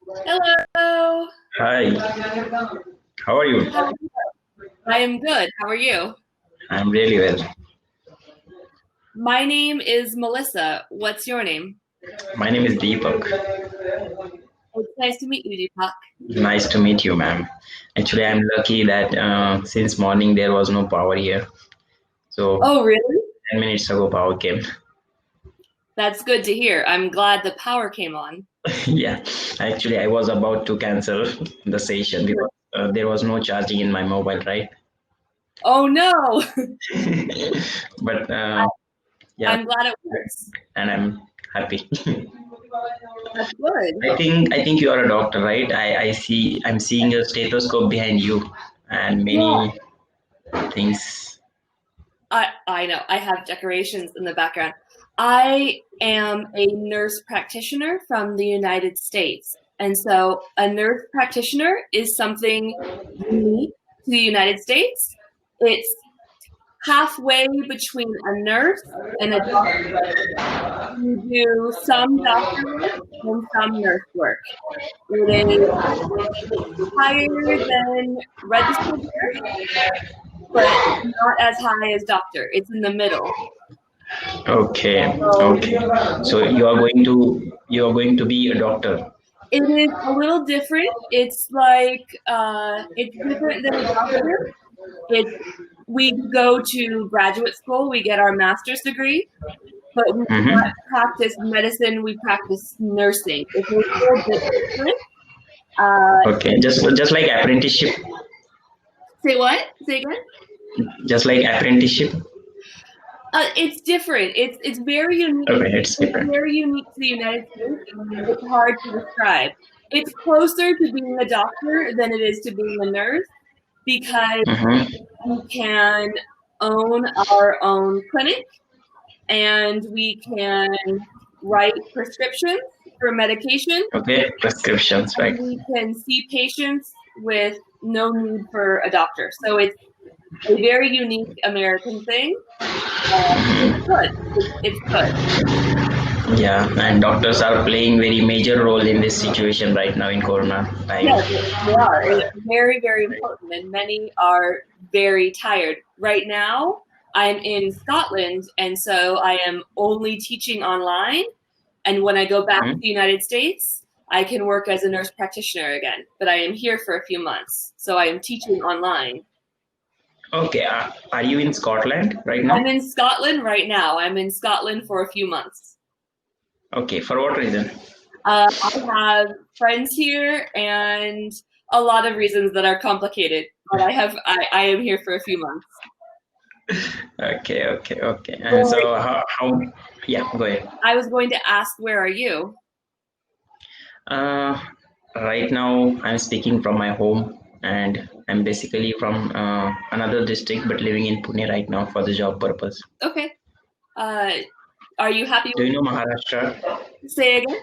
Hello. Hi, how are you? How- I am good. How are you? I'm really well. My name is Melissa. What's your name? My name is Deepak. It's nice to meet you, Deepak. Nice to meet you, ma'am. Actually, I'm lucky that since morning there was no power here. So Oh, really? 10 minutes ago power came. That's good to hear. I'm glad the power came on. Yeah, actually I was about to cancel the session because there was no charging in my mobile, right? Oh no. But yeah, I'm glad it works. and I'm happy. That's good. I think you are a doctor, right? I'm seeing a stethoscope behind you and Yeah, many things. I know. I have decorations in the background. I am a nurse practitioner from the United States. And so a nurse practitioner is something unique to the United States. It's halfway between a nurse and a doctor. You do some doctor work and some nurse work. It is higher than registered nurse, but not as high as doctor. It's in the middle. Okay, So okay. So you are going to be a doctor. it is a little different. It's like it's different than a doctor. It's we go to graduate school, we get our master's degree, but we do not Mm-hmm. practice medicine. We practice nursing. It's a little bit different. Uh, Okay, just like apprenticeship, say what? Say again? just like apprenticeship. It's different. It's very unique. Okay, it's It's different. very unique to the United States. It's hard to describe. It's closer to being a doctor than it is to being a nurse because Mm-hmm. we can own our own clinic and we can write prescriptions for medication Okay, prescriptions, and right? we can see patients with no need for a doctor. So it's a very unique American thing. It's good. It's good. Yeah, and doctors are playing very major role in this situation right now in Corona time. Yes, they are. It's very, very important, and many are very tired. Right now, I'm in Scotland, and so I am only teaching online. And when I go back to Mhm. the United States, I can work as a nurse practitioner again. But I am here for a few months, so I am teaching online. Okay, are you in Scotland right I'm now? in Scotland right now. I'm in Scotland for a few months. Okay, for what reason? I have friends here and a lot of reasons that are complicated, but I am here for a few months. Okay, okay, okay. And Or so yeah, go ahead. I was going to ask, where are you? Uh, right now, I'm speaking from my home, and I'm basically from another district, but living in Pune right now for the job purpose. Okay. Uh, are you happy Do with you know Maharashtra? say again?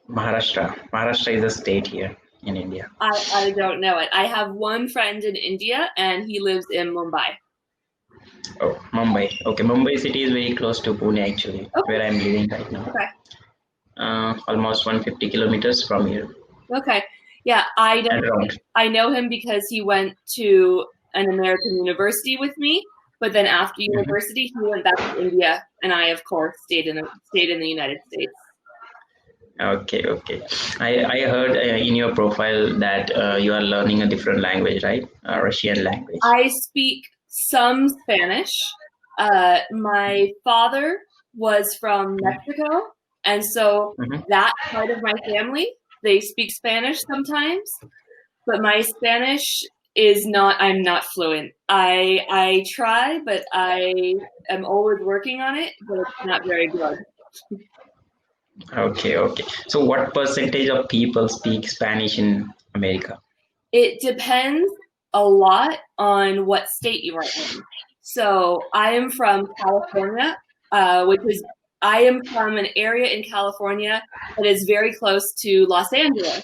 Maharashtra is a state here in India. I don't know it. I have one friend in India and he lives in Mumbai. Oh, Mumbai. Okay, Mumbai city is very close to Pune actually, Okay. where I'm living right now. Okay. Almost 150 kilometers from here Okay. Yeah, and around. I know him because he went to an American university with me, but then after Mhm. university he went back to India and I of course stayed in the United States. Okay, okay. I heard in your profile that you are learning a different language, right? Russian language. I speak some Spanish. My father was from Mexico, and so Mhm. that part of my family, they speak Spanish sometimes, but my Spanish is not, I'm not fluent. I try, but I am always working on it, but it's not very good. Okay, okay. So, what percentage of people speak Spanish in America? It depends a lot on what state you are in. So I am from California, which is I am from an area in California that is very close to Los Angeles.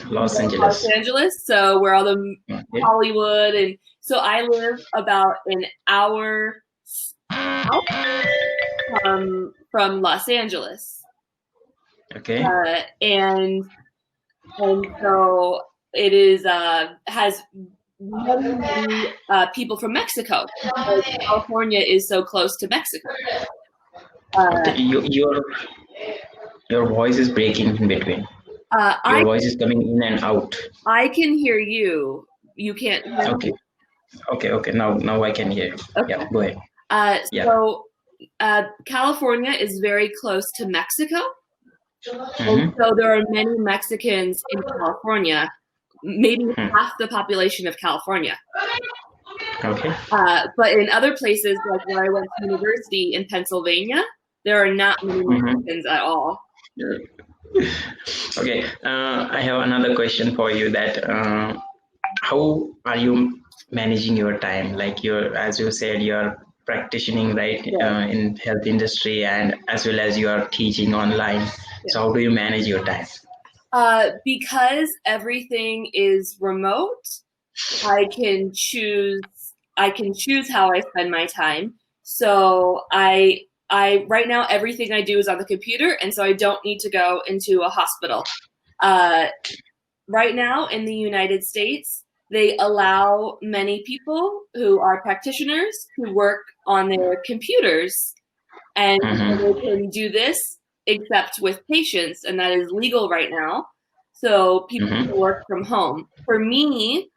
You Los know Los Angeles. Angeles, so where all the Okay. Hollywood and so I live about an hour south from Los Angeles. Okay. And so it is has many people from Mexico because California is so close to Mexico. Okay. Your voice is breaking in between. Your I voice is coming in and out. can hear you. You can't hear Okay. me. Okay. Now I can hear you. Yeah. Okay. Go ahead. Yeah. So California is very close to Mexico, and Mm-hmm. so there are many Mexicans in California, maybe Hmm. half the population of California. Okay. But in other places, like where I went to university in Pennsylvania, there are not many Mm-hmm. Mexicans at all. Okay. I have another question for you. That how are you managing your time? Like as you said, you're practicing right Yeah. in health industry, and as well as you are teaching online. Yeah. So how do you manage your time? Because everything is remote, I can choose. I can choose how I spend my time. So I right now everything I do is on the computer, and so I don't need to go into a hospital. Uh, right now in the United States, they allow many people who are practitioners who work on their computers, and Mm-hmm. they can do this except with patients, and that is legal right now. So people can Mm-hmm. work from home. For me,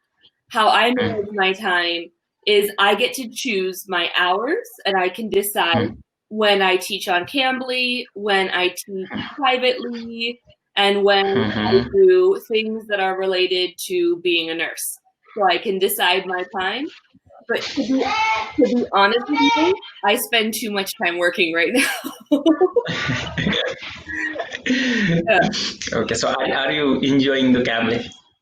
how I manage my time is I get to choose my hours, and I can decide when I teach on Cambly, when I teach privately, and when I Mm-hmm. do things that are related to being a nurse. So I can decide my time. But to be honest with you, I spend too much time working right now. Yeah. Okay, so are you enjoying the camel?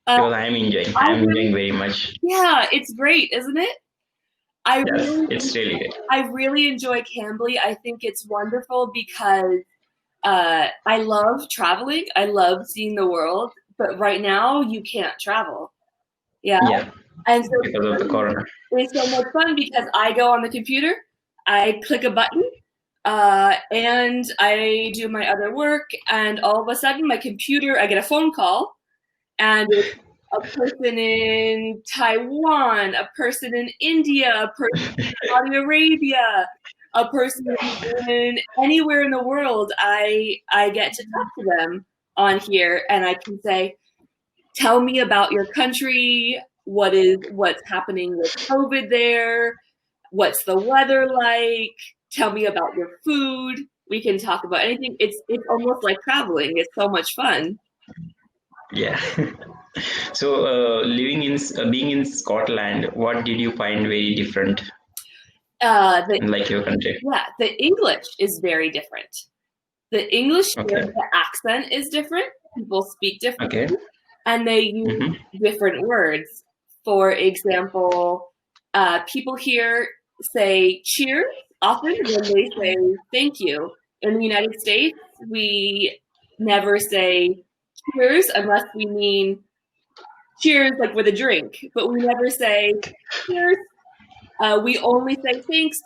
Uh, Because I am enjoying. I I am really, enjoying very much. yeah, it's great, isn't it? I Yes, really, it's really good. I really enjoy Cambly. I think it's wonderful because I love traveling. I love seeing the world, but right now you can't travel. Yeah, Yeah, and so because of the corona. it's so much fun because I go on the computer, I click a button, and I do my other work, and all of a sudden my computer, I get a phone call, and it's a person in Taiwan, a person in India, a person in Saudi Arabia, a person in anywhere in the world. I get to talk to them on here, and I can say, "Tell me about your country. What's happening with COVID there? What's the weather like? Tell me about your food." We can talk about anything. It's almost like traveling. It's so much fun. Yeah. So, being in Scotland, what did you find very different The in like your country? Yeah, the English is very different. The English here, Okay. the accent is different. People speak Okay. differently, and they use Mm-hmm. different words. For example, people here say cheers often when they say thank you. In the United States, we never say cheers unless we mean cheers like with a drink, but we never say cheers. We only say thanks,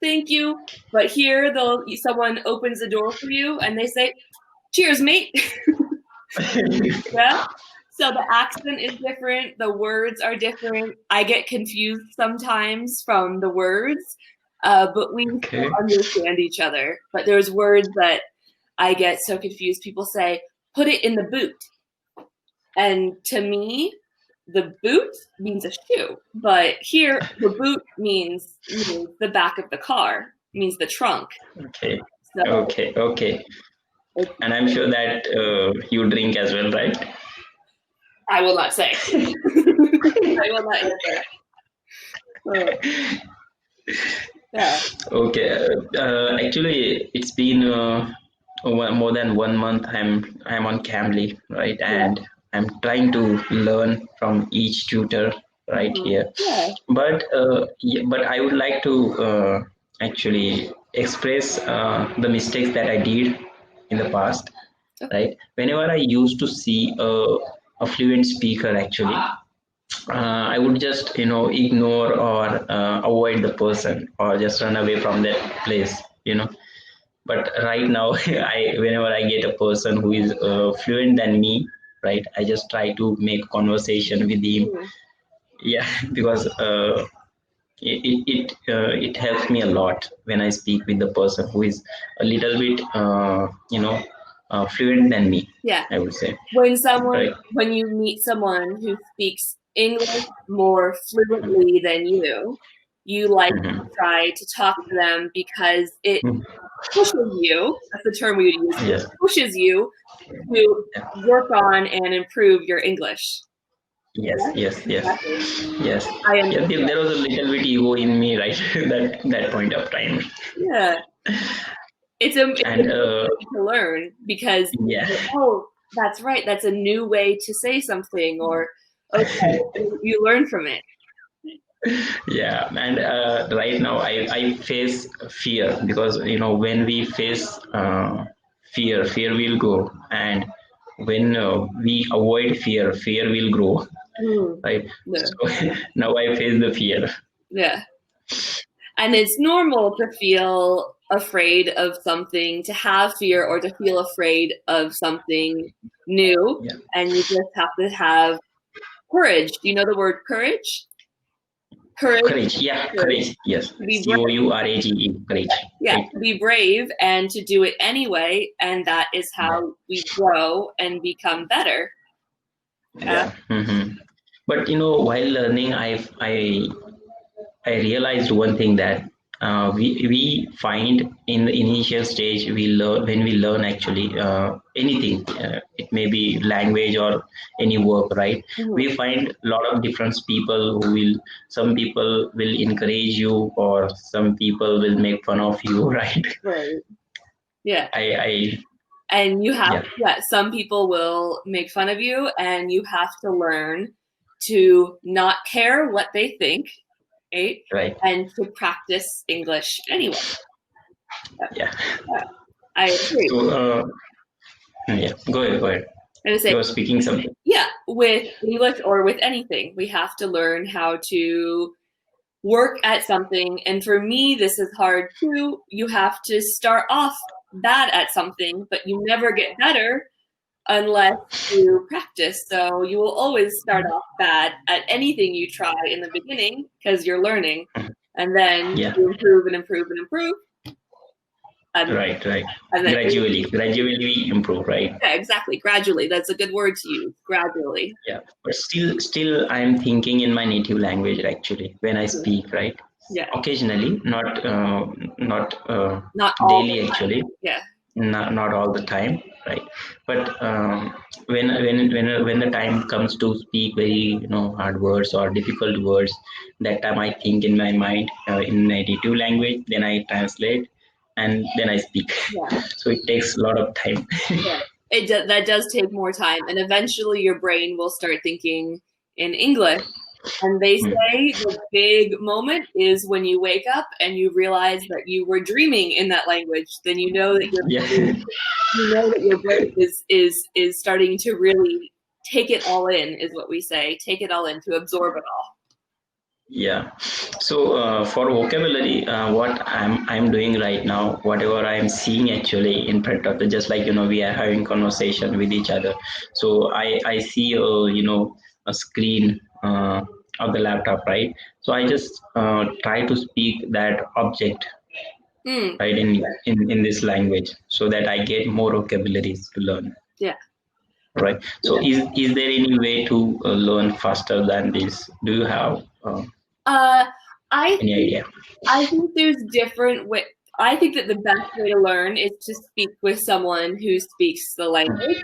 thank you. But here, someone opens the door for you and they say, "Cheers, mate." Yeah. So the accent is different. The words are different. I get confused sometimes from the words, but we still Okay. understand each other. But there's words that I get so confused. People say, "Put it in the boot," and to me, the boot means a shoe, but here the boot means the back of the car, means the trunk. Okay. So Okay. Okay. it's, And I'm sure that you drink as well, right? I will not say. I will not answer. So, yeah. Okay. Actually, it's been more than 1 month. I'm on Cambly, right? Yeah. And I'm trying to learn from each tutor right Mhm. here. Yeah. But I would like to actually express the mistakes that I did in the past, Okay. right? Whenever I used to see a fluent speaker, actually, I would just ignore or avoid the person or just run away from that place. But right now, whenever I get a person who is fluent than me, right, I just try to make conversation with him. Hmm. Yeah, because it helps me a lot when I speak with the person who is a little bit fluent than me, Yeah. I would say. Right. When you meet someone who speaks English more fluently than you like to Mhm. try to talk to them because it Mhm. pushes you. That's the term we would use. It Yes. pushes you to Yeah. work on and improve your English. Yes. Yeah, Yes. Yes. exactly. Yes. I Yeah. understand. There was a little bit ego in me, right? That point of time. Yeah, it's a And good thing to learn because yeah. oh, that's right. That's a new way to say something, or okay, you learn from it. Yeah, and right now I face fear, because when we face fear will go, and when we avoid fear will grow, Mm. right? Yeah. So now I face the fear. Yeah. And it's normal to feel afraid of something, to have fear, or to feel afraid of something new. Yeah, And you just have to have courage. Do you know the word courage? Courage, courage. Yeah, courage courage. Yes, to be brave. Courage. Courage. Yeah, Right. to be brave and to do it anyway. And that is Yeah. how we grow and become better. Uh, Yeah. But while learning, I realized one thing, that we find in the initial stage, we learn when we learn actually anything, it may be language or any work, right? mhm. We find a lot of different people who will, some people will encourage you, or some people will make fun of you, right? Right. Yeah. I And you have, Yeah, yeah, some people will make fun of you, and you have to learn to not care what they think, right? right, And to practice English anyway. yeah. Yeah, I agree. So yeah, go ahead. And I You say, were speaking something. yeah, with English or with anything, we have to learn how to work at something. And for me, this is hard too. You have to start off bad at something, but you never get better unless you practice. So you will always start off bad at anything you try in the beginning because you're learning. And then Yeah, you improve and improve and improve. And, right, right. and then, Gradually we improve, right? yeah, exactly. Gradually. That's a good word to use. Gradually. Yeah, but still I'm thinking in my native language actually when I speak, right? Yeah. Occasionally, not Not all daily the time. actually, Yeah. not all the time, right? But when the time comes to speak very hard words or difficult words, that time I think in my mind in my native language, then I translate, and then I speak. Yeah. So it takes a lot of time. Yeah. That does take more time. And eventually your brain will start thinking in English. And they Hmm. say the big moment is when you wake up and you realize that you were dreaming in that language. Then you know that Yeah. your brain is starting to really take it all in, is what we say. Take it all in, to absorb it all. Yeah. So for vocabulary, what I'm doing right now, whatever I'm seeing actually in front of, just like we are having conversation with each other. So I see a screen of the laptop, right? So I just try to speak that object, Mm, right, in this language, so that I get more vocabularies to learn. yeah. Right. So Yeah. is there any way to learn faster than this? Do you have Uh, I any think idea? I think there's different way. I think that the best way to learn is to speak with someone who speaks the language.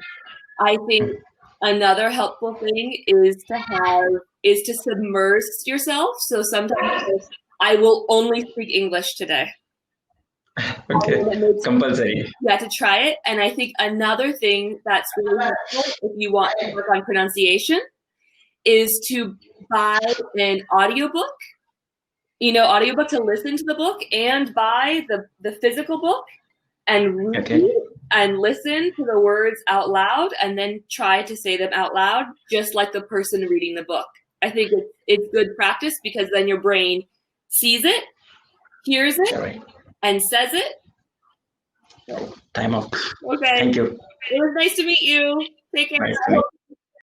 I think another helpful thing is to submerge yourself. So sometimes I will only speak English today. Okay, And it makes, compulsory. you have to try it. And I think another thing that's really helpful if you want to work on pronunciation is to buy an audiobook, audiobook, to listen to the book, and buy the physical book and Okay. read and listen to the words out loud, and then try to say them out loud just like the person reading the book. I think it's good practice because then your brain sees it, hears it, All right. and says it, Time up. Okay. Thank you. It was nice to meet you. Take care. Nice to meet you.